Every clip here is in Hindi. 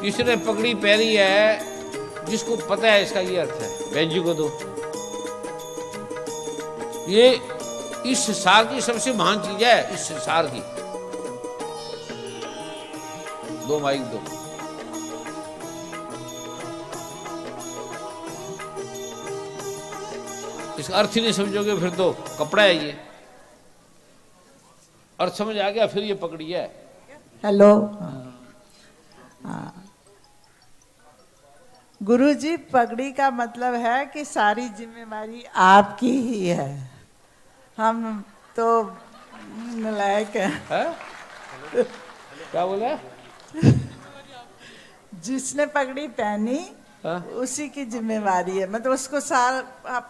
इसने पगड़ी पहनी है, जिसको पता है इसका ये अर्थ है, बहन जी को दो। ये इस संसार की सबसे महान चीज है, इस संसार की। दो माइक दो। इसका अर्थ ही नहीं समझोगे फिर तो कपड़ा है ये। अर्थ समझ आ गया फिर ये पगड़ी है। हेलो। गुरुजी, पगड़ी का मतलब है कि सारी जिम्मेवारी आपकी ही है, हम तो नलायक हैं। क्या बोला? जिसने पगड़ी पहनी उसी की जिम्मेवारी है, मतलब उसको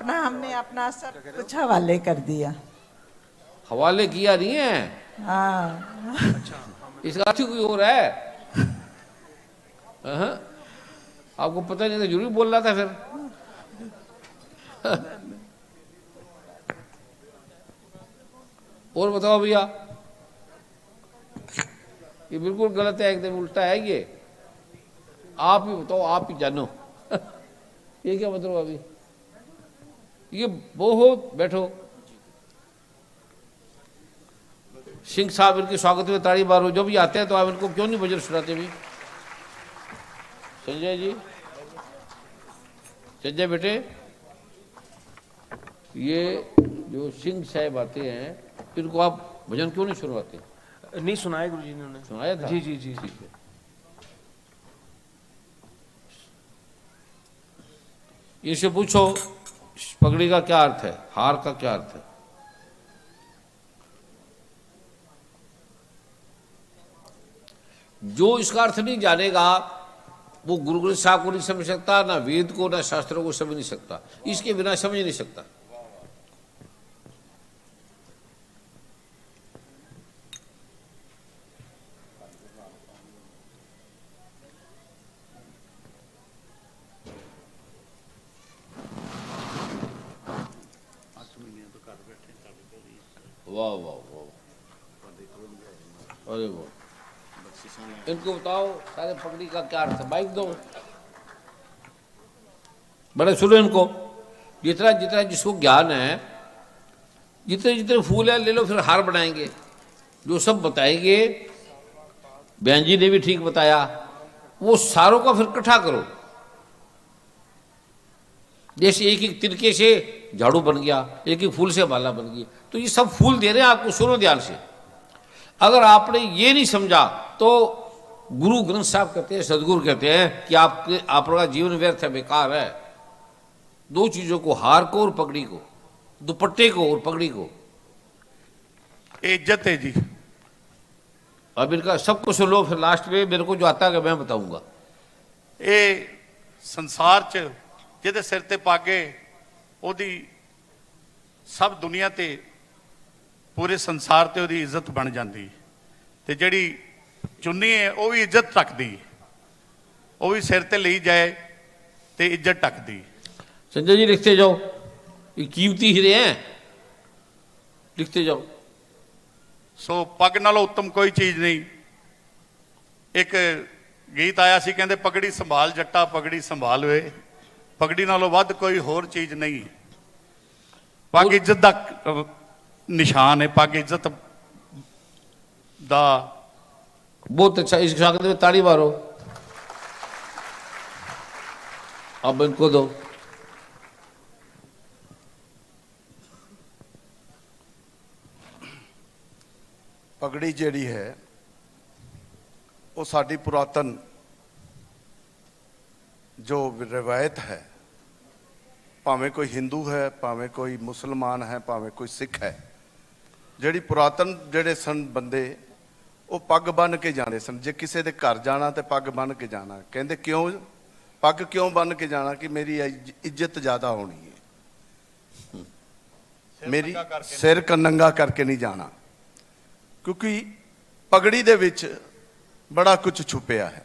हमने अपना सब कुछ हवाले कर दिया। हवाले किया नहीं है। हाँ। इसका अर्थ कोई और है। आपको पता नहीं था, जरूर बोल रहा था फिर। और बताओ भैया, ये बिल्कुल गलत है, एकदम उल्टा है ये। आप ही बताओ, आप ही जानो। ये क्या मतलब अभी? ये बहुत बैठो। सिंह साहब, इनके स्वागत में ताड़ी मारो। जो भी आते हैं तो आप इनको क्यों नहीं भजन सुनाते भी? संजय जी, संजय बेटे, ये जो सिंह साहब आते हैं इनको आप भजन क्यों नहीं सुनवाते? नहीं सुनाया गुरुजी ने, उन्होंने सुनाया था? जी जी जी। ठीक है। इनसे पूछो पगड़ी का क्या अर्थ है, हार का क्या अर्थ है? जो इसका अर्थ नहीं जानेगा वो गुरु ग्रंथ साहब को नहीं समझ सकता, ना वेद को, ना शास्त्रों को समझ नहीं सकता। इसके बिना समझ नहीं सकता। वाह वाह वाह, अरे वाह। इनको बताओ सारे पगड़ी का क्या अर्थ है? बाइक दो, बड़े सुनो इनको। जितना जितना जिसको ज्ञान है, जितने जितने फूल है ले लो, फिर हार बनाएंगे। जो सब बताएंगे, बहन जी ने भी ठीक बताया, वो सारों का फिर इकट्ठा करो। जैसे एक एक तिनके से झाड़ू बन गया, एक एक फूल से माला बन गई, तो ये सब फूल दे रहे हैं आपको। सुनो ध्यान से। अगर आपने ये नहीं समझा तो गुरु ग्रंथ साहब कहते हैं, सदगुरु कहते हैं कि आपका जीवन व्यर्थ है, बेकार है। दो चीजों को, हार को और पगड़ी को, दुपट्टे को और पगड़ी को। इज्जत है जी। अब इनका सबको सुन लो, फिर लास्ट में मेरे को जो आता है मैं बताऊंगा। ये संसार च जिहदे सिर ते पागे, ओदी सब दुनिया ते, पूरे संसार ते ओदी इज्जत बन जाती। ते जिहड़ी चुन्नी है वो भी इज्जत रखती, वो भी सिर ते ली जाए ते इज्जत टकदी। संजय जी लिखते जाओ, ये कीमती हीरे हैं, लिखते जाओ। सो पग नालों उत्तम कोई चीज नहीं। एक गीत आया सी, कहंदे पगड़ी संभाल जट्टा पगड़ी संभाल वे, पगड़ी नालों वध कोई होर चीज नहीं। पग इज्जत दा निशान है, पग इज्जत दा। बहुत अच्छा, इस स्वागत में ताड़ी मारो। अब इनको दो। पगड़ी ਜਿਹੜੀ है वो साडी पुरातन जो रिवायत है, भावें कोई हिंदू है, भावें कोई मुसलमान है, भावें कोई सिख है, ਜਿਹੜੀ पुरातन ਜਿਹੜੇ सन बंदे वो पग बन के जाते सन। जे किसी के घर जाना तो पग बन के जाना। कहते क्यों पग क्यों बन के जाना? कि मेरी इज्जत ज़्यादा होनी है, मेरी सिर नंगा करके नहीं जाना। क्योंकि पगड़ी दे विच बड़ा कुछ छुपिया है।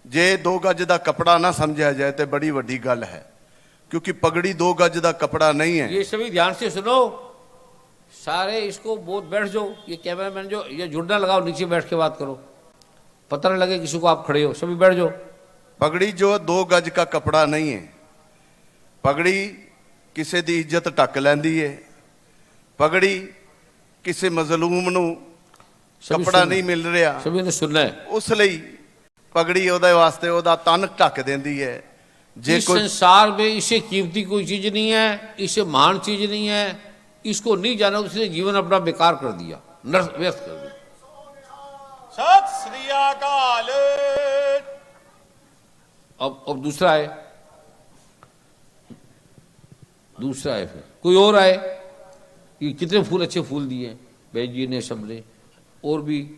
जे 2 गज का कपड़ा ना समझा जाए तो बड़ी वड्डी गल है, क्योंकि पगड़ी 2 गज का कपड़ा नहीं है। ये सभी ध्यान से सुनो सारे, इसको बहुत बैठ जाओ। ये कैमरामैन जो ये जुड़ना लगाओ, नीचे बैठ के बात करो, पता न लगे किसी को आप खड़े हो। सभी बैठ जाओ। पगड़ी जो 2 गज का कपड़ा नहीं है। पगड़ी किसी की इज्जत ढक लैंदी है। पगड़ी किसी मजलूम नू सभी कपड़ा सुन- नहीं मिल रहा, सभी ने सुनना है। उस ਲਈ पगड़ी ਉਹਦੇ वास्ते ਉਹਦਾ तन ढक देंदी है। जे इस कोई संसार में इससे कीमती कोई चीज नहीं है, इससे महान चीज नहीं है। इसको नहीं जाना, उसने जीवन अपना बेकार कर दिया, नर्क व्यर्थ कर दिया। सत श्री अकाल। अब दूसरा है, दूसरा है, फिर कोई और आए कि कितने फूल, अच्छे फूल दिए बहन जी ने, सबने, और भी।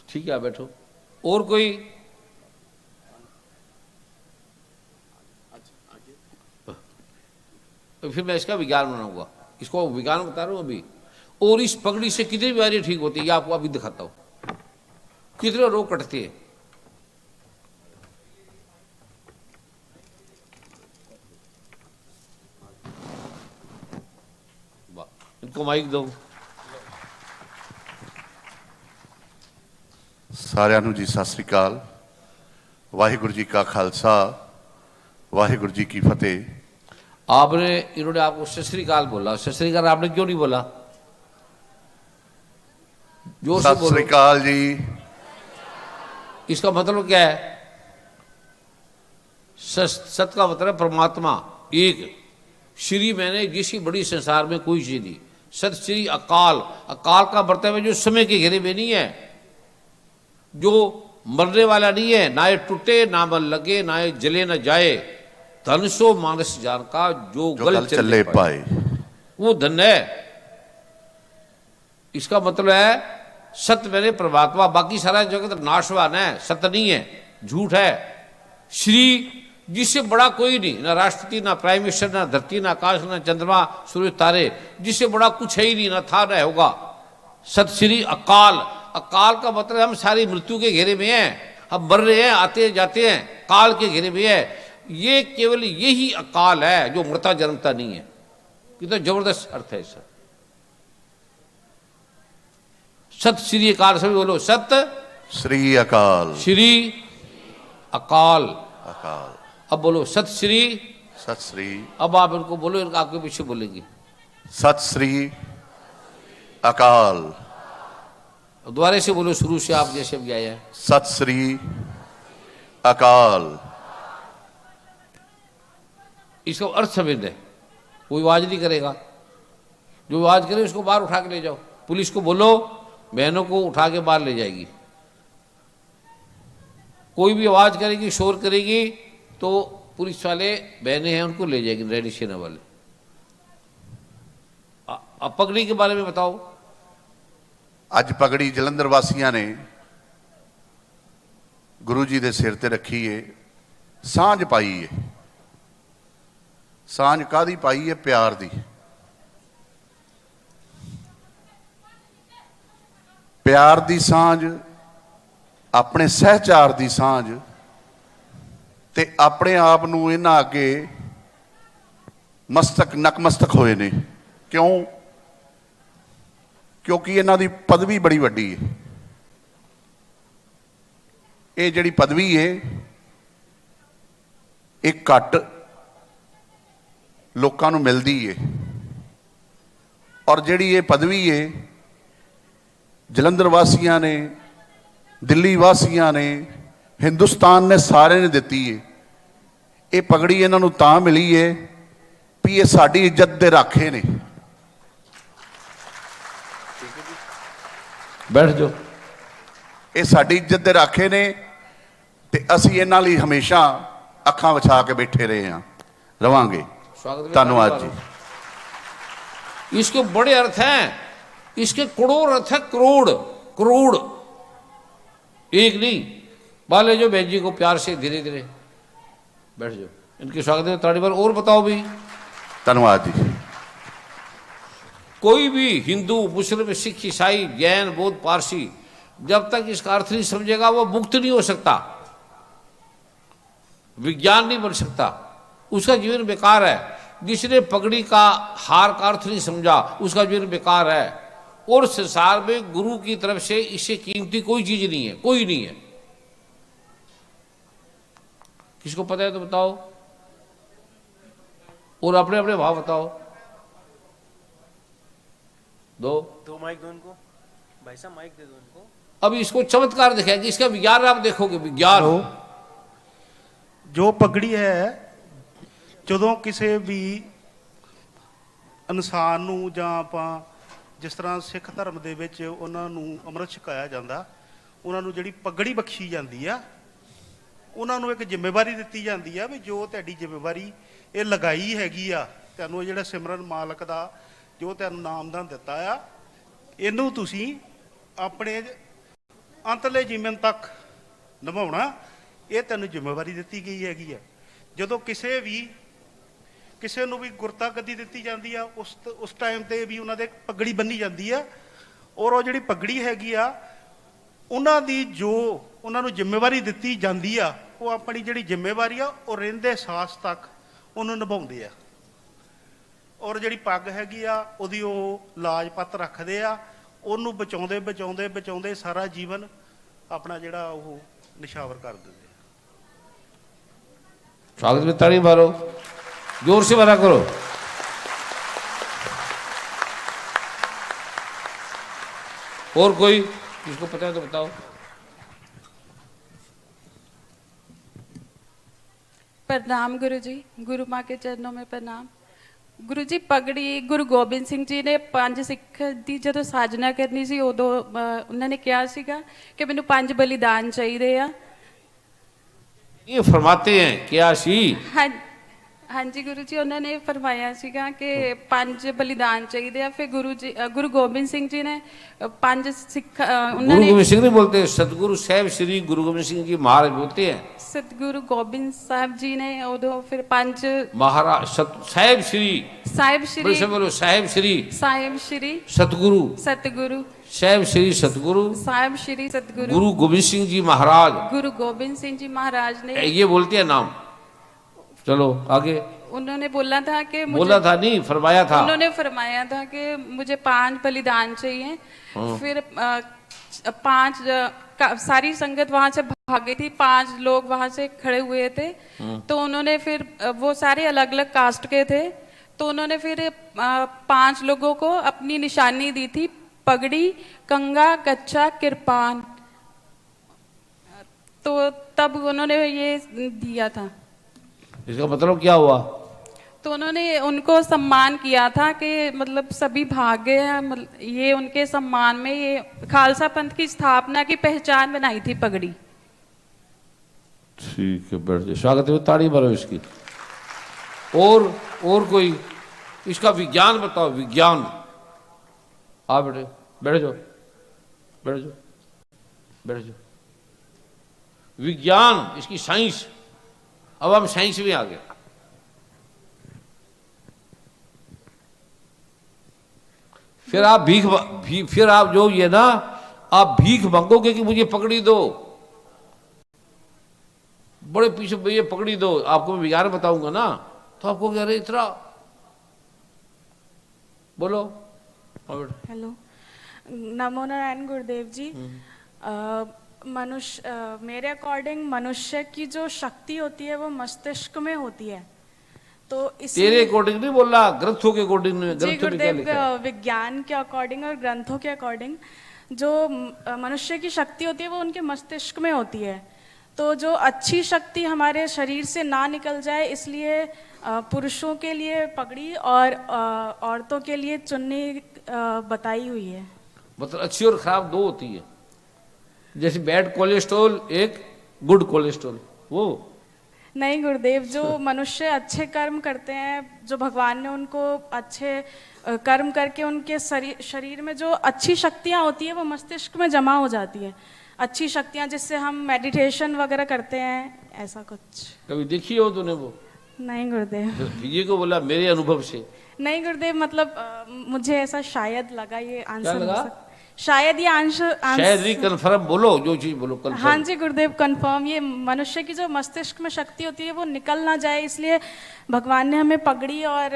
ठीक है, आप बैठो। और कोई? तो फिर मैं इसका विज्ञान बनाऊंगा, इसको विज्ञान बता रहा हूं अभी। और इस पगड़ी से कितनी बीमारियां ठीक होती है, ये आपको अभी दिखाता हूं। कितने रोग कटते हैं। इनको माइक दो। ਸਾਰਿਆਂ ਨੂੰ ਜੀ ਸਤਿ ਸ੍ਰੀ ਅਕਾਲ। ਵਾਹਿਗੁਰੂ ਜੀ ਕਾ ਖਾਲਸਾ, ਵਾਹਿਗुरु जी की फतेह। आपने, इन्होंने आपको सत श्री अकाल बोला, सत श्री अकाल आपने क्यों नहीं बोला? जोर से सत बोलो। श्री अकाल जी। इसका मतलब क्या है? सत का मतलब है परमात्मा एक। श्री मैंने जिसी बड़ी संसार में कोई चीज नहीं। सत श्री अकाल, अकाल का मतलब है जो समय के घेरे में नहीं है, जो मरने वाला नहीं है, ना ये टूटे ना मन लगे, ना ये जले ना जाए। धन सो मानस जान का जो गल चले पाए, वो धन है। इसका मतलब है सत्य मैंने परमात्मा, बाकी सारा जगत नाशवान है, सत्य नहीं है, झूठ है। श्री जिससे बड़ा कोई नहीं, ना राष्ट्रपति, ना प्राइम मिनिस्टर, ना धरती, ना आकाश, ना चंद्रमा, सूर्य, तारे, जिससे बड़ा कुछ है ही नहीं, ना था ना होगा। सत श्री अकाल, अकाल का मतलब हम सारी मृत्यु के घेरे में हैं, हम मर रहे हैं, आते जाते हैं, काल के घेरे में है। ये केवल यही अकाल है जो मरता जन्मता नहीं है। कितना जबरदस्त अर्थ है इसका। सत श्री अकाल, सभी बोलो सत श्री अकाल। श्री अकाल। अकाल। अब बोलो सत श्री। सत श्री। अब आप इनको बोलो, इनका आपके पीछे बोलेंगे। सत श्री अकाल। दोबारा से बोलो, शुरू से आप जैसे भी आया है। सत श्री अकाल। इसका अर्थ समझ है। कोई आवाज नहीं करेगा, जो आवाज करे उसको बाहर उठा के ले जाओ। पुलिस को बोलो बहनों को उठा के बाहर ले जाएगी। कोई भी आवाज करेगी, शोर करेगी, तो पुलिस वाले बहनें हैं उनको ले जाएगी, रेडी सेना वाले। अब पगड़ी के बारे में बताओ। ਅੱਜ ਪਗੜੀ ਜਲੰਧਰ ਵਾਸੀਆਂ ਨੇ ਗੁਰੂ ਜੀ ਦੇ ਸਿਰ ਤੇ ਰੱਖੀ ਏ, ਸਾਂਝ ਪਾਈ ਏ। ਸਾਂਝ ਕਾਦੀ ਪਾਈ ਏ? ਪਿਆਰ ਦੀ। ਪਿਆਰ ਦੀ ਸਾਂਝ, ਆਪਣੇ ਸਹਿਚਾਰ ਦੀ ਸਾਂਝ, ਤੇ ਆਪਣੇ ਆਪ ਨੂੰ ਇਹਨਾਂ ਅੱਗੇ ਨਕਮਸਤਕ ਹੋਏ ਨੇ। ਕਿਉਂ? ਕਿਉਂਕਿ ਇਹਨਾਂ ਦੀ ਪਦਵੀ ਬੜੀ ਵੱਡੀ ਹੈ। ਇਹ ਜਿਹੜੀ ਪਦਵੀ ਹੈ ਇਹ ਘੱਟ ਲੋਕਾਂ ਨੂੰ ਮਿਲਦੀ ਹੈ। ਔਰ ਜਿਹੜੀ ਇਹ ਪਦਵੀ ਹੈ ਜਲੰਧਰ ਵਾਸੀਆਂ ਨੇ, ਦਿੱਲੀ ਵਾਸੀਆਂ ਨੇ, ਹਿੰਦੁਸਤਾਨ ਨੇ ਸਾਰੇ ਨੇ ਦਿੱਤੀ ਹੈ। ਇਹ ਪਗੜੀ ਇਹਨਾਂ ਨੂੰ ਤਾਂ ਮਿਲੀ ਹੈ ਵੀ ਇਹ ਸਾਡੀ ਇੱਜ਼ਤ ਦੇ ਰਾਖੇ ਨੇ। बैठ जाओ। ਇਹ ਸਾਡੀ ਇੱਜ਼ਤ ਦੇ ਰਾਖੇ ਨੇ ਤੇ ਅਸੀਂ ਇਹਨਾਂ ਲਈ ਹਮੇਸ਼ਾ ਅੱਖਾਂ ਵਿਛਾ ਕੇ ਬੈਠੇ ਰਹੇ ਹਾਂ, ਰਵਾਂਗੇ। स्वागत। ਧੰਨਵਾਦ जी। इसके बड़े अर्थ हैं, इसके करोड़ अर्थ है, करोड़ करोड़, एक नहीं। बाले जो बहन जी को प्यार से धीरे धीरे बैठ जाओ। इनके स्वागत में ताड़ी बार। और बताओ भी, ਧੰਨਵਾਦ जी। कोई भी हिंदू, मुस्लिम, सिख, ईसाई, जैन, बौद्ध, पारसी जब तक इसका अर्थ नहीं समझेगा वो मुक्त नहीं हो सकता, विज्ञान नहीं बन सकता, उसका जीवन बेकार है। जिसने पगड़ी का हार का अर्थ नहीं समझा उसका जीवन बेकार है। और संसार में गुरु की तरफ से इससे कीमती कोई चीज नहीं है, कोई नहीं है। किसको पता है तो बताओ, और अपने अपने भाव बताओ। दो माइक दो इनको, भाई साहब माइक दे दो इनको। अब इसको चमत्कार दिखाएंगे, इसका विज्ञान आप देखोगे, विज्ञान। ਜੋ ਪਗੜੀ ਹੈ, ਜਦੋਂ ਕਿਸੇ ਵੀ ਇਨਸਾਨ ਨੂੰ ਜਾਂ ਆਪਾਂ ਜਿਸ ਤਰ੍ਹਾਂ ਸਿੱਖ ਧਰਮ ਦੇ ਵਿੱਚ ਉਹਨਾਂ ਨੂੰ ਅੰਮ੍ਰਿਤ ਛਕਾਇਆ ਜਾਂਦਾ, ਉਹਨਾਂ ਨੂੰ ਜਿਹੜੀ ਪਗੜੀ ਬਖਸ਼ੀ ਜਾਂਦੀ ਆ, ਉਹਨਾਂ ਨੂੰ ਇੱਕ ਜ਼ਿੰਮੇਵਾਰੀ ਦਿੱਤੀ ਜਾਂਦੀ ਆ ਵੀ ਜੋ ਤੁਹਾਡੀ ਜ਼ਿੰਮੇਵਾਰੀ ਇਹ ਲਗਾਈ ਹੈਗੀ ਆ, ਤੁਹਾਨੂੰ ਇਹ ਜਿਹੜਾ ਸਿਮਰਨ ਮਾਲਕ ਦਾ ਜੋ ਤੁਹਾਨੂੰ ਨਾਮਦਾਨ ਦਿੱਤਾ ਆ, ਇਹਨੂੰ ਤੁਸੀਂ ਆਪਣੇ ਅੰਤਲੇ ਜੀਵਨ ਤੱਕ ਨਿਭਾਉਣਾ, ਇਹ ਤੈਨੂੰ ਜ਼ਿੰਮੇਵਾਰੀ ਦਿੱਤੀ ਗਈ ਹੈਗੀ ਆ। ਜਦੋਂ ਕਿਸੇ ਨੂੰ ਵੀ ਗੁਰਤਾ ਗੱਦੀ ਦਿੱਤੀ ਜਾਂਦੀ ਆ, ਉਸ ਟਾਈਮ ਤੇ ਵੀ ਉਹਨਾਂ ਦੇ ਪਗੜੀ ਬੰਨੀ ਜਾਂਦੀ ਆ, ਔਰ ਉਹ ਜਿਹੜੀ ਪਗੜੀ ਹੈਗੀ ਆ, ਉਹਨਾਂ ਦੀ ਜੋ ਉਹਨਾਂ ਨੂੰ ਜ਼ਿੰਮੇਵਾਰੀ ਦਿੱਤੀ ਜਾਂਦੀ ਆ, ਉਹ ਆਪਣੀ ਜਿਹੜੀ ਜ਼ਿੰਮੇਵਾਰੀ ਆ ਉਹ ਰਹਿੰਦੇ ਸਾਸ ਤੱਕ ਉਹਨੂੰ ਨਿਭਾਉਂਦੇ ਆ। ਔਰ ਜਿਹੜੀ ਪੱਗ ਹੈਗੀ ਆ ਉਹਦੀ ਉਹ ਲਾਜਪਤ ਰੱਖਦੇ ਆ, ਉਹਨੂੰ ਬਚਾਉਂਦੇ ਬਚਾਉਂਦੇ ਬਚਾਉਂਦੇ ਸਾਰਾ ਜੀਵਨ ਆਪਣਾ ਜਿਹੜਾ ਉਹ ਨਿਸ਼ਾਵਰ ਕਰ ਦਿੰਦੇ ਆ। स्वागत में ताड़ी मारो, जोर से भरा करो। और कोई जिसको पता है तो बताओ। प्रणाम गुरु जी, गुरु माँ के चरणों में प्रणाम। गुरु जी पगड़ी गुरु गोबिंद ਸਿੰਘ ਜੀ ਨੇ 5 ਸਿੱਖ ਦੀ ਜਦੋਂ ਸਾਜਨਾ ਕਰਨੀ ਸੀ, ਉਦੋਂ ਉਹਨਾਂ ਨੇ ਕਿਹਾ ਸੀਗਾ ਕਿ ਮੈਨੂੰ 5 ਬਲੀਦਾਨ ਚਾਹੀਦੇ ਆ। ये फरमाते हैं क्या सी? ਹਾਂ ਹਾਂਜੀ ਗੁਰੂ ਜੀ, ਉਹਨਾਂ ਨੇ ਫਰਮਾਇਆ ਸੀਗਾ ਕਿ 5 ਬਲੀਦਾਨ ਚਾਹੀਦੇ ਆ। ਫਿਰ ਗੁਰੂ ਗੋਬਿੰਦ ਸਿੰਘ ਜੀ ਨੇ 5 ਸਿੱਖ ਉਹਨਾਂ गुरु ਨੇ गोबिंद सिंह नहीं बोलते, सतगुरु साहब श्री गुरु गोबिंद सिंह जी महाराज बोलते हैं। ਸਤਿਗੁਰੂ ਗੋਬਿੰਦ ਸਾਹਿਬ ਜੀ ਨੇ ਉਦੋਂ ਫਿਰ 5 महाराज साहेब श्री, ਸਾਹਿਬ बोलो ਸ਼੍ਰੀ से बोलो साहेब श्री ਸਾਹਿਬ ਸ਼੍ਰੀ सतगुरु ਸਤਿਗੁਰੂ साहेब श्री सतगुरु ਸਾਹਿਬ ਸ਼੍ਰੀ ਸਤਿਗੁਰੂ गुरु गोबिंद सिंह जी महाराज, गुरु गोबिंद सिंह जी महाराज ने ये बोलते हैं नाम। चलो आगे। उन्होंने बोला था कि बोला था नहीं, फरमाया था। उन्होंने फरमाया था कि मुझे 5 बलिदान चाहिए। फिर 5 सारी संगत वहां से भाग गई थी, 5 लोग वहां से खड़े हुए थे। तो उन्होंने फिर वो सारे अलग अलग कास्ट के थे, तो उन्होंने फिर 5 लोगों को अपनी निशानी दी थी, पगड़ी, कंगा, कच्चा, किरपान। तो तब उन्होंने ये दिया था। इसका मतलब क्या हुआ? तो उन्होंने उनको सम्मान किया था कि मतलब सभी भाग गए हैं, ये उनके सम्मान में ये खालसा पंथ की स्थापना की पहचान बनाई थी पगड़ी। ठीक है, बैठ जाओ। स्वागत है, ताड़ी मारो इसकी। और कोई इसका विज्ञान बताओ, विज्ञान। आ बेटे, बैठ जाओ, बैठ जाओ, बैठ जाओ। विज्ञान, इसकी साइंस। अब हम साइंस में आ गए। फिर आप जो ये ना, आप भीख मांगोगे कि मुझे पकड़ी दो, बड़े पीछे ये पकड़ी दो, आपको मैं विज्ञान बताऊंगा ना, तो आपको कह रहे इतना बोलो। हेलो, नमो नारायण गुरुदेव जी। मनुष्य मेरे अकॉर्डिंग मनुष्य की जो शक्ति होती है वो मस्तिष्क में होती है। तो तेरे अकॉर्डिंग नहीं बोल रहा, ग्रंथों के अकॉर्डिंग। जी गुरुदेव, विज्ञान के अकॉर्डिंग और ग्रंथों के अकॉर्डिंग जो मनुष्य की शक्ति होती है वो उनके मस्तिष्क में होती है। तो जो अच्छी शक्ति हमारे शरीर से ना निकल जाए, इसलिए पुरुषों के लिए पगड़ी और औरतों के लिए चुन्नी बताई हुई है। मतलब अच्छी और खराब दो होती है, जैसे बैड कोलेस्ट्रॉल, एक गुड कोलेस्ट्रॉल। वो नहीं गुरुदेव, जो मनुष्य अच्छे कर्म करते हैं, जो भगवान ने उनको अच्छे कर्म करके उनके शरीर में जो अच्छी शक्तियाँ होती है वो मस्तिष्क में जमा हो जाती है। अच्छी शक्तियाँ जिससे हम मेडिटेशन वगैरह करते हैं, ऐसा कुछ। कभी देखी हो तूने वो? नहीं गुरुदेव। ये को बोला मेरे अनुभव से। नहीं गुरुदेव, मतलब मुझे ऐसा शायद लगा ये आंसर लगा? शायद ये आंसर शायद नहीं, कंफर्म बोलो, जो चीज बोलो कंफर्म। हाँ जी गुरुदेव, कंफर्म। ये मनुष्य की जो मस्तिष्क में शक्ति होती है वो निकल ना जाए, इसलिए भगवान ने हमें पगड़ी और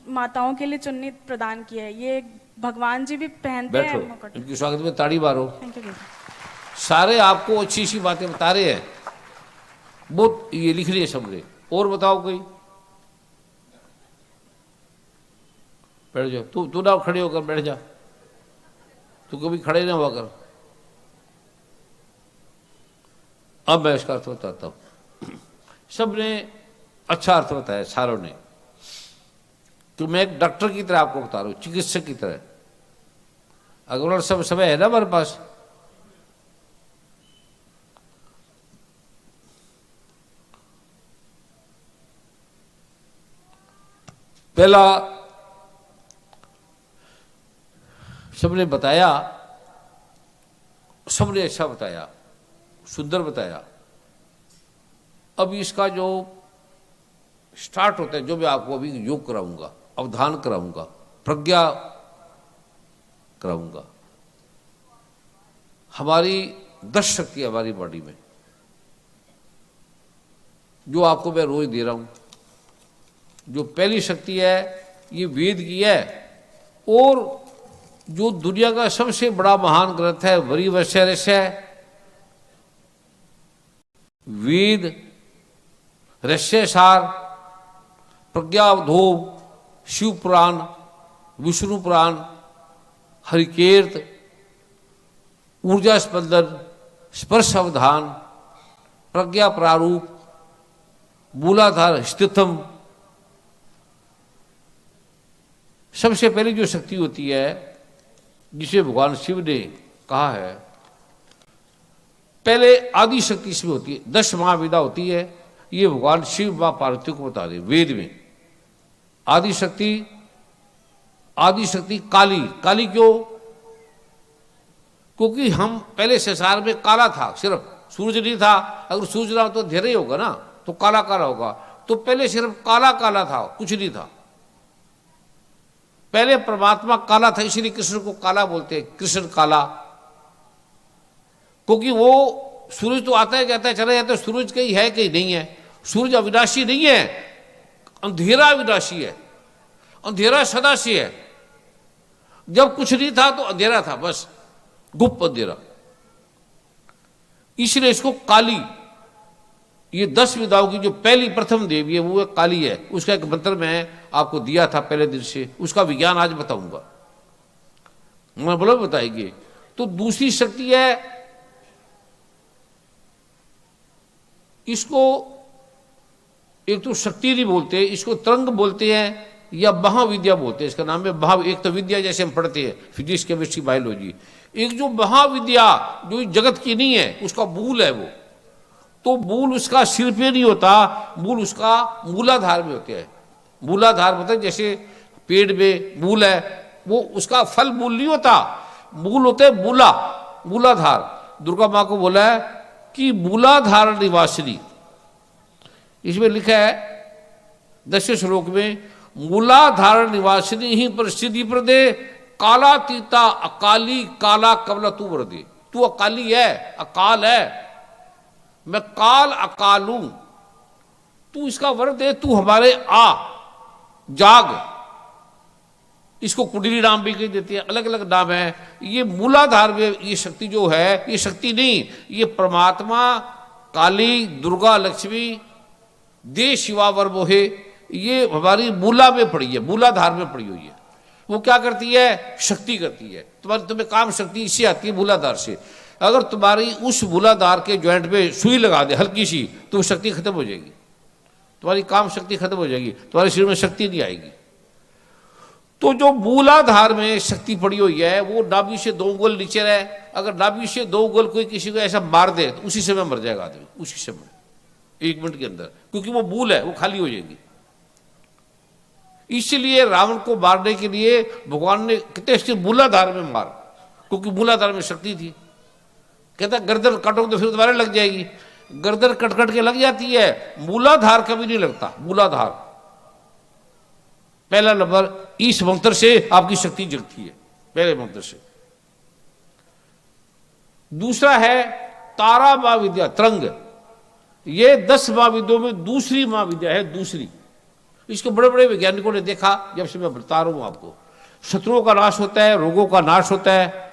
माताओं के लिए चुन्नी प्रदान की है। ये भगवान जी भी पहनते हैं। बैठो, इनके स्वागत में ताड़ी मारो। Thank you. सारे आपको अच्छी अच्छी बातें बता रहे हैं, बहुत ये लिख रही है सबने। और बताओ कोई, बैठ जाओ। तू ना खड़े होकर बैठ जा, तू कभी खड़े ना हुआ कर। अब मैं इसका अर्थ बताता हूं। सबने अच्छा अर्थ बताया सारों ने, तो मैं एक डॉक्टर की तरह आपको बता रहा हूं, चिकित्सक की तरह। अगर सब समय है ना हमारे पास, पहला सबने बताया, सबने अच्छा बताया, सुंदर बताया। अब इसका जो स्टार्ट होता है, जो मैं आपको अभी योग कराऊंगा, अवधान कराऊंगा, प्रज्ञा कराऊंगा। हमारी 10 शक्ति हमारी बॉडी में, जो आपको मैं रोज दे रहा हूं। जो पहली शक्ति है ये वेद की है, और जो दुनिया का सबसे बड़ा महान ग्रंथ है वरीवैश्य है, वेद, रहस्य सार, प्रज्ञावधोम, शिव पुराण, विष्णु पुराण, हरिकीर्त, ऊर्जा स्पंदन, स्पर्श अवधान, प्रज्ञा प्रारूप, मूलाधार स्थितम। सबसे पहली जो शक्ति होती है, जिसे भगवान शिव ने कहा है, पहले आदि शक्ति इसमें होती है, 10 महाविद्या होती है। ये भगवान शिव मां पार्वती को बता रहे वेद में। आदि शक्ति काली। काली क्यों? क्योंकि हम पहले संसार में काला था, सिर्फ सूरज नहीं था। अगर सूरज ना हो तो अंधेरा ही होगा ना, तो काला काला होगा। तो पहले सिर्फ काला काला था, कुछ नहीं था। पहले परमात्मा काला था, इसलिए कृष्ण को काला बोलते हैं, कृष्ण काला। क्योंकि वो सूरज तो आता है जाता है, चला जाता है, सूरज कहीं है कहीं नहीं है। सूरज अविनाशी नहीं है, अंधेरा अविनाशी है। अंधेरा सदा से है। जब कुछ नहीं था तो अंधेरा था, बस गुप्त अंधेरा। इसलिए इसको काली, ये 10 विद्याओं की जो पहली प्रथम देवी है वो काली है। उसका एक मंत्र मैं आपको दिया था पहले दिन से, उसका विज्ञान आज बताऊंगा, मैं बोला बताएंगे। तो दूसरी शक्ति है, इसको एक तो शक्ति नहीं बोलते, इसको तरंग बोलते हैं या महाविद्या बोलते हैं। इसका नाम है महा। एक तो विद्या जैसे हम पढ़ते हैं फिजिक्स, केमिस्ट्री, बायोलॉजी। एक जो महाविद्या जो जगत की नहीं है, उसका मूल है वो। तो मूल उसका सिर पे नहीं होता, मूल उसका मूलाधार में होते हैं। मूलाधार मतलब जैसे पेड़ में मूल है, वो उसका फल मूल नहीं होता, मूल होते हैं मूला, मूलाधार। दुर्गा माँ को बोला है कि मूलाधार निवासिनी। इसमें लिखा है 10वें श्लोक में, मूलाधार निवासिनी ही प्रसिद्धि प्रदे, कालातीता अकाली काला कमला तू वरदे। तू अकाली है, अकाल है, मैं काल अकाल हूं, तू इसका वर दे, तू हमारे आ जाग। इसको कुंडली नाम भी कही देती है, अलग अलग नाम है। ये मूलाधार में ये शक्ति जो है, ये शक्ति नहीं, ये परमात्मा काली दुर्गा लक्ष्मी दे शिवा वर मोहे, ये हमारी मूला में पड़ी है, मूलाधार में पड़ी हुई है। वो क्या करती है? शक्ति करती है। तुम्हें काम शक्ति इससे आती है, मूलाधार से। अगर तुम्हारी उस मूलाधार के जॉइंट पे सुई लगा दे हल्की सी, तो शक्ति खत्म हो जाएगी, तुम्हारी काम शक्ति खत्म हो जाएगी, तुम्हारे शरीर में शक्ति नहीं आएगी। तो जो मूलाधार में शक्ति पड़ी हुई है, वो नाभि से 2 अंगुल नीचे रहे। अगर नाभि से 2 अंगुल कोई किसी को ऐसा मार दे तो उसी समय मर जाएगा आदमी, उसी समय 1 मिनट के अंदर, क्योंकि वो मूल है, वो खाली हो जाएगी। इसलिए रावण को मारने के लिए भगवान ने कितने इसके मूलाधार में मार, क्योंकि मूलाधार में शक्ति थी। कहता गर्दन काटोगे तो फिर दोबारा लग जाएगी, गर्दन कट कट के लग जाती है, मूलाधार कभी नहीं लगता। मूलाधार पहला नंबर, इस मंत्र से आपकी शक्ति जगती है, पहले मंत्र से। दूसरा है तारा महाविद्या, तरंग। ये 10 महाविद्याओं में दूसरी महाविद्या है, दूसरी। इसको बड़े बड़े वैज्ञानिकों ने देखा, जब से मैं बता रहा हूं आपको। शत्रुओं का नाश होता है, रोगों का नाश होता है,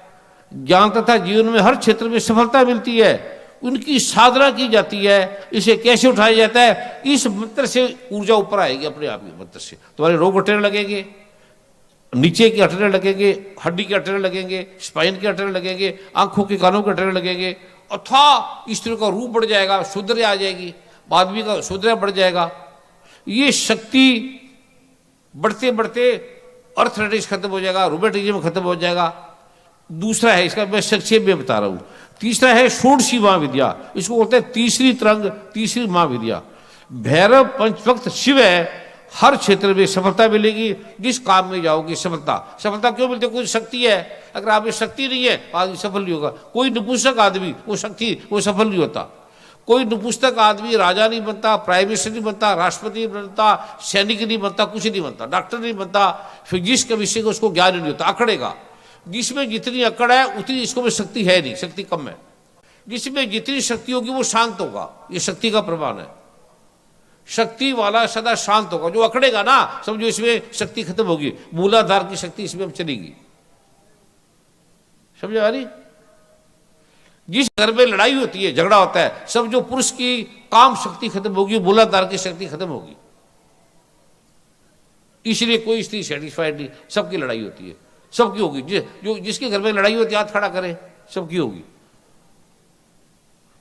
ज्ञान तथा जीवन में हर क्षेत्र में सफलता मिलती है। उनकी साधना की जाती है, इसे कैसे उठाया जाता है, इस मंत्र से ऊर्जा ऊपर आएगी अपने आप ही। मंत्र से तुम्हारे रोग हटने लगेंगे, नीचे के हटने लगेंगे, हड्डी के हटने लगेंगे, स्पाइन के हटने लगेंगे, आंखों के कानों के हटने लगेंगे, अथा स्त्री का रूप बढ़ जाएगा, शुद्र आ जाएगी, आदमी का शुद्र बढ़ जाएगा। ये शक्ति बढ़ते बढ़ते अर्थराइटिस खत्म हो जाएगा, रूमेटिज्म खत्म हो जाएगा। दूसरा है, इसका मैं संक्षेप में बता रहा हूं। तीसरा है षोडशी महाविद्या, इसको बोलते हैं तीसरी तरंग, तीसरी महाविद्या। भैरव पंचवक्त शिव है, हर क्षेत्र में सफलता मिलेगी, जिस काम में जाओगे सफलता। सफलता क्यों मिलती है? कोई शक्ति है, अगर आप में शक्ति नहीं है आदमी सफल नहीं होगा। कोई नपुंसक आदमी वो सफल नहीं होता। कोई नपुंसक आदमी राजा नहीं बनता, प्राइम मिनिस्टर नहीं बनता, राष्ट्रपति नहीं बनता, सैनिक नहीं बनता, कुछ नहीं बनता, डॉक्टर नहीं बनता। फिर जिस विषय को उसको ज्ञान नहीं होता, अकड़ेगा। जिसमें जितनी अकड़ है उतनी इसको में शक्ति है नहीं, शक्ति कम है। जिसमें जितनी शक्ति होगी वो शांत होगा, ये शक्ति का प्रमाण है। शक्ति वाला सदा शांत होगा। जो अकड़ेगा ना, समझो इसमें शक्ति खत्म होगी, मूलाधार की शक्ति इसमें अब चलेगी। समझ आ रही? जिस घर में लड़ाई होती है, झगड़ा होता है, सब जो पुरुष की काम शक्ति खत्म होगी, मूलाधार की शक्ति खत्म होगी। इसलिए कोई स्त्री सेटिस्फाइड नहीं, सबकी लड़ाई होती है, सबकी होगी। जो जिसके घर में लड़ाई होती है हाथ खड़ा करे, सबकी होगी।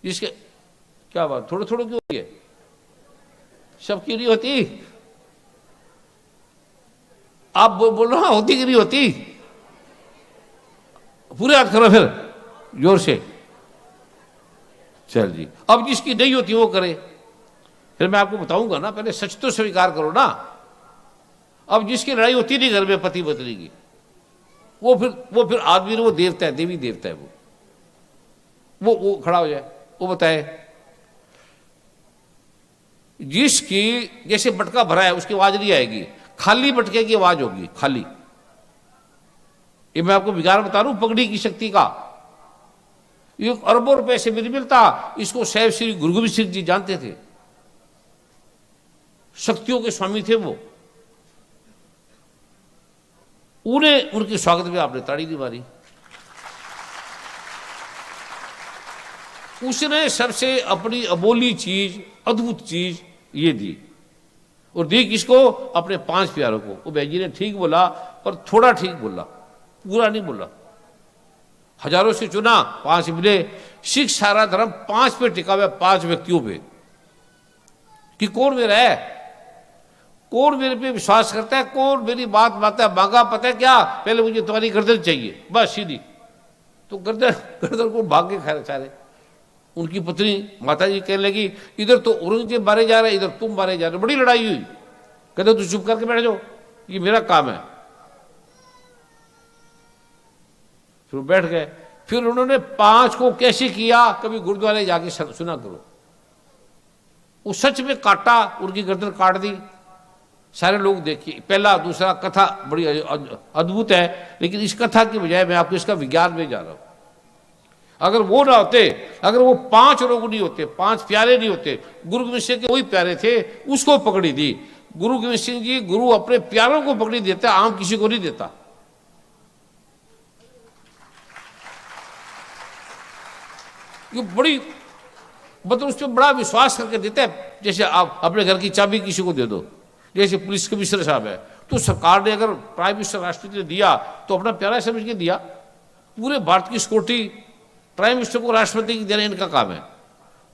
जिसके क्या बात, थोड़े थोड़े की होती है, सबकी नहीं होती। आप बोलो हाँ, होती कि नहीं होती? पूरे हाथ करो फिर जोर से। चल जी, अब जिसकी नहीं होती वो करे। फिर मैं आपको बताऊंगा ना, पहले सच तो स्वीकार करो ना। अब जिसकी लड़ाई होती नहीं घर में पति पत्नी की, वो फिर आदमी, वो देवता है, देवी देवता है। वो खड़ा हो जाए, वो बताए। जिसकी जैसे मटका भरा है उसकी आवाज नहीं आएगी, खाली मटके की आवाज होगी, खाली। ये मैं आपको विचार बता रहा हूं पगड़ी की शक्ति का। ये अरबों रुपए से भी नहीं मिलता। इसको साहिब श्री गुरु गोबिंद सिंह जी जानते थे, शक्तियों के स्वामी थे वो। उन्हें उनके स्वागत में आपने ताड़ी नहीं मारी। उसने सबसे अपनी अबोली चीज, अद्भुत चीज ये दी, और दी किसको? अपने 5 प्यारों को। वो बहन जी ने ठीक बोला, पर थोड़ा ठीक बोला, पूरा नहीं बोला। हजारों से चुना, 5 मिले। सिख सारा धर्म 5 पे टिका हुआ, 5 व्यक्तियों पे, कि कौन मेरा है, कौन मेरे पे विश्वास करता है, कौन मेरी बात मानता है। मांगा पता है क्या? पहले मुझे तुम्हारी गर्दन चाहिए, बस सीधी। तो गर्दन को भाग के खा सारे। उनकी पत्नी माता जी कहने लगी, इधर तो औरंगजेब मारे जा रहे, इधर तुम मारे जा रहे, बड़ी लड़ाई हुई। कहते तू चुप करके बैठ जाओ, ये मेरा काम है। फिर बैठ गए। फिर उन्होंने 5 को कैसे किया, कभी गुरुद्वारे जाके सुना करो। वो सच में काटा, उनकी गर्दन काट दी। सारे लोग देखिए, पहला दूसरा कथा बड़ी अद्भुत है, लेकिन इस कथा की बजाय मैं आपको इसका विज्ञान में जा रहा हूं। अगर वो ना होते, अगर वो 5 लोग नहीं होते, 5 प्यारे नहीं होते, गुरु गोबिंद सिंह के वही प्यारे थे, उसको पकड़ी दी। गुरु गोबिंद सिंह जी, गुरु अपने प्यारों को पकड़ी देता, आम किसी को नहीं देता। ये बड़ी मतलब उस पर बड़ा विश्वास करके देता है। जैसे आप अपने घर की चाबी किसी को दे दो, जैसे पुलिस कमिश्नर साहब है, तो सरकार ने अगर प्राइम मिनिस्टर राष्ट्रपति ने दिया तो अपना प्यारा समझ के दिया। पूरे भारत की सिक्योरिटी प्राइम मिनिस्टर को राष्ट्रपति की देना इनका काम है।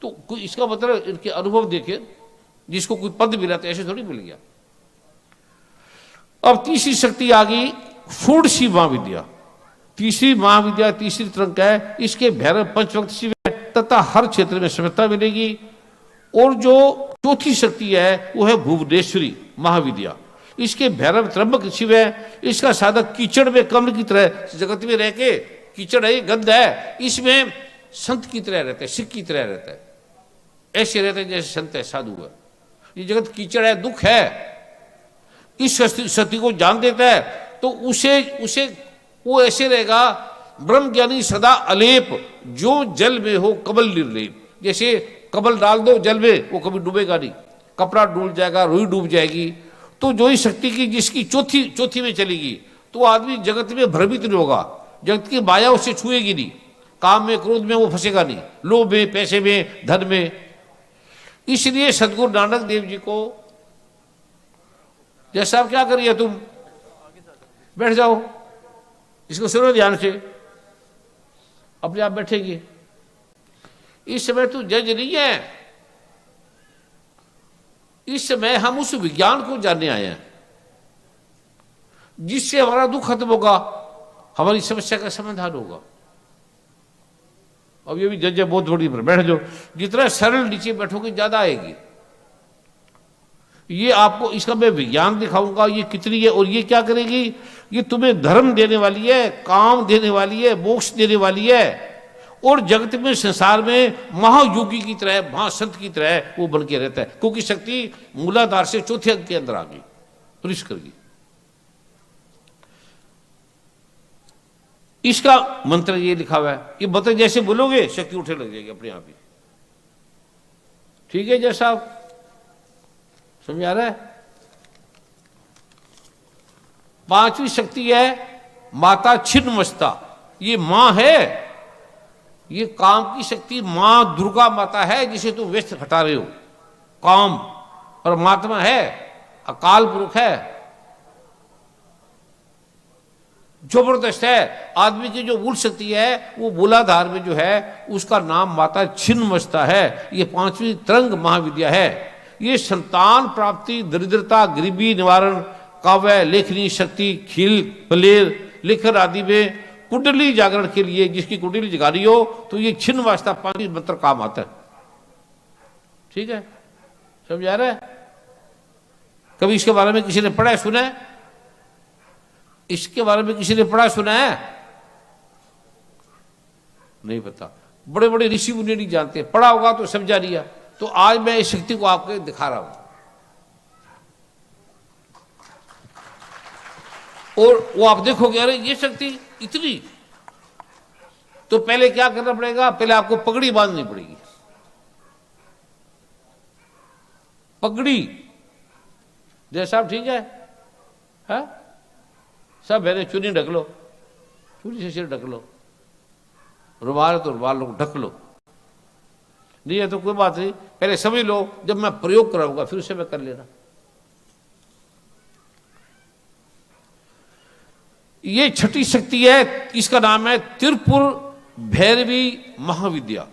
तो इसका मतलब इनके अनुभव देखे, जिसको कोई पद मिला तो ऐसे थोड़ी मिल गया। अब तीसरी शक्ति आ गई, षोडशी महाविद्या। तीसरी महाविद्या, तीसरी तरंग है, इसके भैरव पंचवक्त शिव है, तथा हर क्षेत्र में सफलता मिलेगी। और जो चौथी शक्ति है वो है भुवनेश्वरी महाविद्या। इसके भैरव त्र्यंबक शिव है। इसका साधक कीचड़ में कमल की तरह जगत में रह के, कीचड़ है, गंध है, इसमें संत की तरह रहता है, सिख की तरह रहता है, ऐसे रहते हैं जैसे संत है, साधु है। ये जगत कीचड़ है, दुख है। इस सत्य को जान देता है तो उसे वो ऐसे रहेगा, ब्रह्म ज्ञानी सदा अलेप, जो जल में हो कमल निर्लेप। जैसे कमल डाल दो जल में, वो कभी डूबेगा नहीं, कपड़ा डूब जाएगा, रुई डूब जाएगी। तो जो ही शक्ति की जिसकी चौथी में चलेगी, तो आदमी जगत में भ्रमित नहीं होगा, जगत की माया उसे छुएगी नहीं। काम में, क्रोध में वो फंसेगा नहीं, लोभ में, पैसे में, धन में। इसलिए सदगुरु नानक देव जी को, जैसा आप क्या करिए, तुम बैठ जाओ, इसको सुनो ध्यान से, अपने आप बैठेगी। इस समय तू जज नहीं है, इस समय हम उस विज्ञान को जानने आए हैं जिससे हमारा दुख खत्म होगा, हमारी समस्या का समाधान होगा। अब ये भी जज है बहुत बड़ी, पर बैठ जाओ। जितना सरल नीचे बैठोगे ज्यादा आएगी। ये आपको, इसका मैं विज्ञान दिखाऊंगा ये कितनी है, और ये क्या करेगी, ये तुम्हें धर्म देने वाली है, काम देने वाली है, मोक्ष देने वाली है, और जगत में, संसार में महायोगी की तरह, महासंत की तरह वो बन के रहता है, क्योंकि शक्ति मूलाधार से चौथे अंक के अंदर आ गई, प्रवेश कर गई। इसका मंत्र ये लिखा हुआ है, ये मंत्र जैसे बोलोगे शक्ति उठे लग जाएगी अपने आप ही। ठीक है, जैसा आप समझ आ रहा है। पांचवी शक्ति है माता छिन्नमस्ता, ये मां है, ये काम की शक्ति मां दुर्गा माता है, जिसे तुम व्यस्त हटा रहे हो। काम परमात्मा है, अकाल पुरुष है, जबरदस्त है। आदमी की जो मूल शक्ति है वो मूलाधार में जो है उसका नाम माता छिन्नमस्ता है। ये पांचवी तरंग महाविद्या है। ये संतान प्राप्ति, दरिद्रता, गरीबी निवारण, काव्य लेखनी शक्ति, खील पलेर लेखन आदि में कुंडली जागरण के लिए, जिसकी कुंडली जगानी हो तो ये छिन्नमस्ता पांचवी मंत्र काम आता है। ठीक है, समझ आ रहा है। कभी इसके बारे में किसी ने पढ़ा है, सुना है? इसके बारे में किसी ने पढ़ा सुना है? नहीं पता। बड़े बड़े ऋषि मुनि नहीं जानते, पढ़ा होगा तो समझा लिया। तो आज मैं इस शक्ति को आपको दिखा रहा हूं, और वो आप देखोगे अरे ये शक्ति इतनी। तो पहले क्या करना पड़ेगा, पहले आपको पगड़ी बांधनी पड़ेगी। पगड़ी, जैसा आप ठीक है? सब है, चुन्नी ढक लो, चुन्नी से सिर ढक लो, रुमाल तो रुमाल लो, ढक लो। नहीं है तो कोई बात नहीं, पहले समझ लो, जब मैं प्रयोग कराऊंगा फिर उसे मैं कर लेना। ये छठी शक्ति है, इसका नाम है त्रिपुर भैरवी महाविद्या।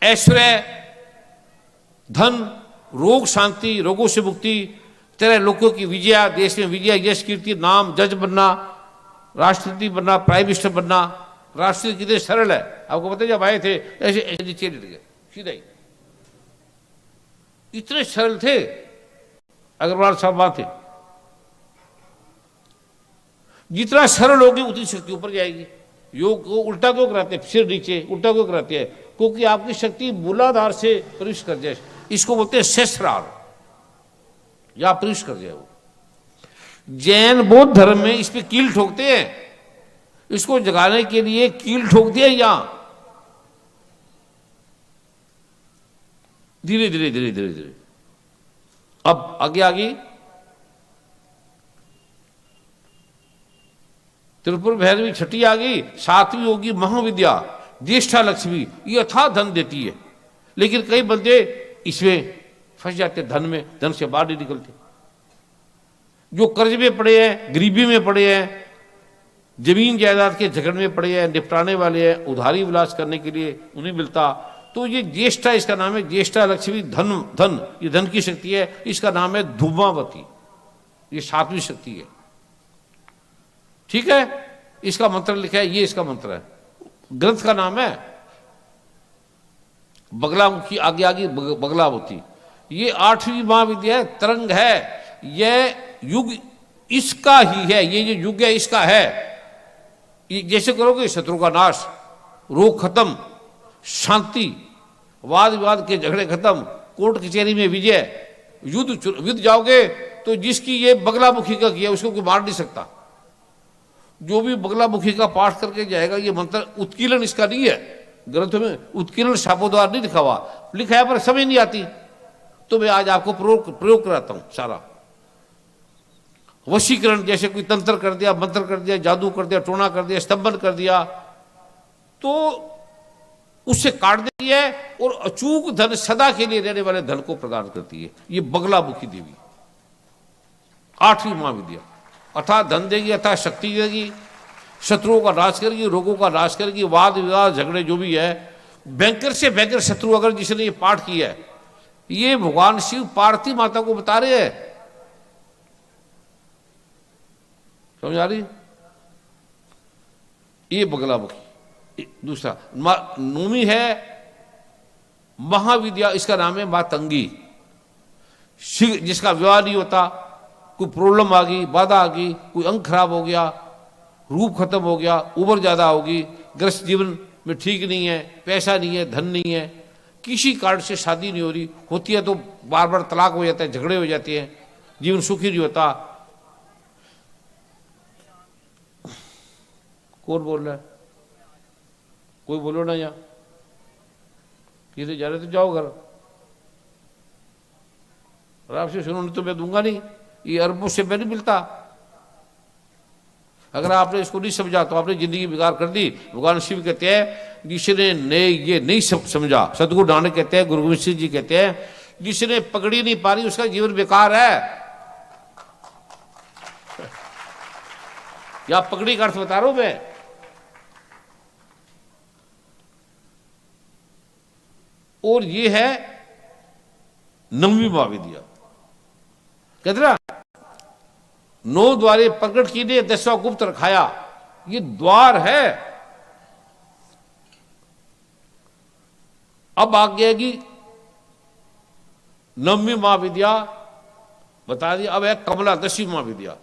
ऐश्वर्य, धन, रोग शांति, रोगों से मुक्ति, तेरह लोगों की विजय, देश में विजय, यश, कीर्ति, नाम, जज बनना, राष्ट्रपति बनना, प्राइम मिनिस्टर बनना। राष्ट्रपति कितने सरल है, आपको पता है, जब आए थे ऐसे ऐसे नीचे लेट गए, सीधा ही, इतने सरल थे। अग्रवाल साहब वहां थे। जितना सरल होगी उतनी शक्ति ऊपर जाएगी। योग को उल्टा क्यों कराते हैं, सिर नीचे उल्टा क्यों कराते हैं? क्योंकि आपकी शक्ति मूलाधार से प्रवेश कर जाए, इसको बोलते हैं सहस्रार, या प्रवेश कर जाए वो। जैन बौद्ध धर्म में इस पे कील ठोकते हैं, इसको जगाने के लिए कील ठोक दिया यहां, धीरे धीरे धीरे धीरे धीरे। अब आगे आगे त्रिपुर भैरवी छठी आ गई, सातवीं होगी महाविद्या ज्येष्ठा लक्ष्मी। ये अथाह धन देती है, लेकिन कई बंदे इसमें फंस जाते, धन में, धन से बाहर नहीं निकलते। जो कर्ज में पड़े हैं, गरीबी में पड़े हैं, जमीन जायदाद के झगड़ में पड़े हैं, निपटाने वाले हैं, उधारी विलास करने के लिए उन्हें मिलता, तो ये ज्येष्ठा, इसका नाम है ज्येष्ठा लक्ष्मी। धन, धन, ये धन की शक्ति है, इसका नाम है धूमावती, ये सातवीं शक्ति है। ठीक है, इसका मंत्र लिखा है, ये इसका मंत्र है। ग्रंथ का नाम है बगलामुखी, आगे आगे बगलावती। ये आठवीं महाविद्या है, तरंग है, यह युग इसका ही है, ये जो युग है इसका है। ये जैसे करोगे शत्रु का नाश, रोग खत्म, शांति, वाद विवाद के झगड़े खत्म, कोर्ट कचहरी में विजय, युद्ध जाओगे तो जिसकी ये बगलामुखी का किया उसको कोई मार नहीं सकता। जो भी बगलामुखी का पाठ करके जाएगा, ये मंत्र उत्कीर्ण इसका नहीं है, ग्रंथ में उत्कीर्ण शापोद्वार नहीं लिखा हुआ, लिखा है पर समझ नहीं आती, तो मैं आज आपको प्रयोग कराता हूं सारा। वशीकरण, जैसे कोई तंत्र कर दिया, मंत्र कर दिया, जादू कर दिया, टोना कर दिया, स्तंभन कर दिया, तो उससे काट देती है और अचूक धन सदा के लिए रहने वाले धन को प्रदान करती है। ये बगलामुखी देवी 8वीं महाविद्या, अर्थात धन देगी, अर्थात शक्ति देगी, शत्रुओं का नाश करेगी, रोगों का नाश करेगी, वाद विवाद झगड़े जो भी है, बैंकर से बैंकर शत्रु अगर जिसने ये पाठ किया है, ये भगवान शिव पार्वती माता को बता रहे हैं। समझ आ रही? ये बगलामुखी। दूसरा नौवीं है महाविद्या, इसका नाम है मातंगी। जिसका विवाह नहीं होता, कोई प्रॉब्लम आ गई, बाधा आ गई, कोई अंग खराब हो गया, रूप खत्म हो गया, उम्र ज्यादा होगी, ग्रस्त जीवन में ठीक नहीं है, पैसा नहीं है, धन नहीं है, किसी कारण से शादी नहीं हो रही, होती है तो बार बार तलाक हो जाता है, झगड़े हो जाते हैं, जीवन सुखी नहीं होता। कौन बोल रहा है? कोई बोलो ना, यहाँ किसी जा रहे तो जाओ घर, और आपसे सुनो तो मैं दूंगा नहीं, ये अरबों से मैं नहीं मिलता। अगर आपने इसको नहीं समझा तो आपने जिंदगी बेकार कर दी। भगवान शिव कहते हैं जिसने ने ये नहीं समझा, सदगुरु नानक कहते हैं, गुरु गोविंद सिंह जी कहते हैं, जिसने पकड़ी नहीं पा रही उसका जीवन बेकार है। या पकड़ी का अर्थ बता रहा हूं मैं। और ये है 9वीं महाविद्या। कहते ना 9 द्वारे प्रकट कीने 10वां गुप्त रखाया, ये द्वार है। अब आ गया कि 9वीं महाविद्या बता दी। अब है कमला 10वीं महाविद्या,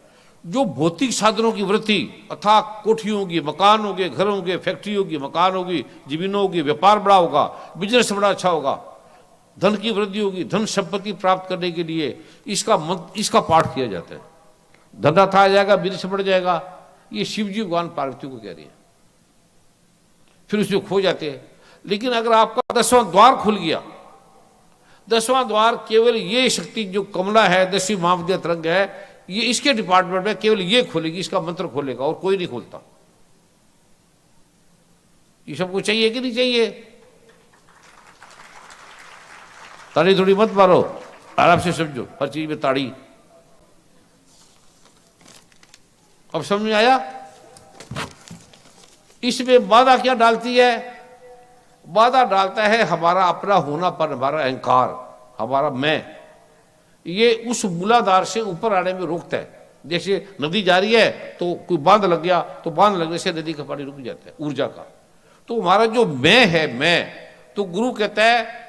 जो भौतिक साधनों की वृद्धि अर्थात कोठियों की, मकान होंगे, घर होंगे, फैक्ट्री होगी, मकान होगी, जमीनों होगी, व्यापार बड़ा होगा, बिजनेस बड़ा अच्छा होगा, धन की वृद्धि होगी, धन संपत्ति प्राप्त करने के लिए इसका पाठ किया जाता है। धन था जाएगा, बिजनेस बढ़ जाएगा। ये शिवजी भगवान पार्वती को कह रही है। फिर उसमें खो जाते हैं। लेकिन अगर आपका 10वां द्वार खुल गया, 10वां द्वार केवल ये शक्ति जो कमला है, 10वीं महाविद्या तरंग है, ये इसके डिपार्टमेंट में केवल ये खोलेगी, इसका मंत्र खोलेगा और कोई नहीं खोलता। ये सबको चाहिए कि नहीं चाहिए? ताड़ी थोड़ी मत मारो, आराम से समझो, हर चीज में ताड़ी। अब समझ में आया? इसमें बाधा क्या डालती है? बाधा डालता है हमारा अपना होना पर, हमारा अहंकार, हमारा मैं। ये उस मूलाधार से ऊपर आने में रोकता है। जैसे नदी जा रही है तो कोई बांध लग गया, तो बांध लगने से नदी का पानी रुक जाता है, ऊर्जा का। तो हमारा जो मैं है, मैं तो गुरु कहता है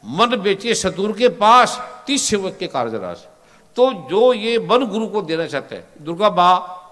मन बेचे सतुर के पास 30 सेवक के कार्यराज। तो जो ये मन गुरु को देना चाहता है, दुर्गा माँ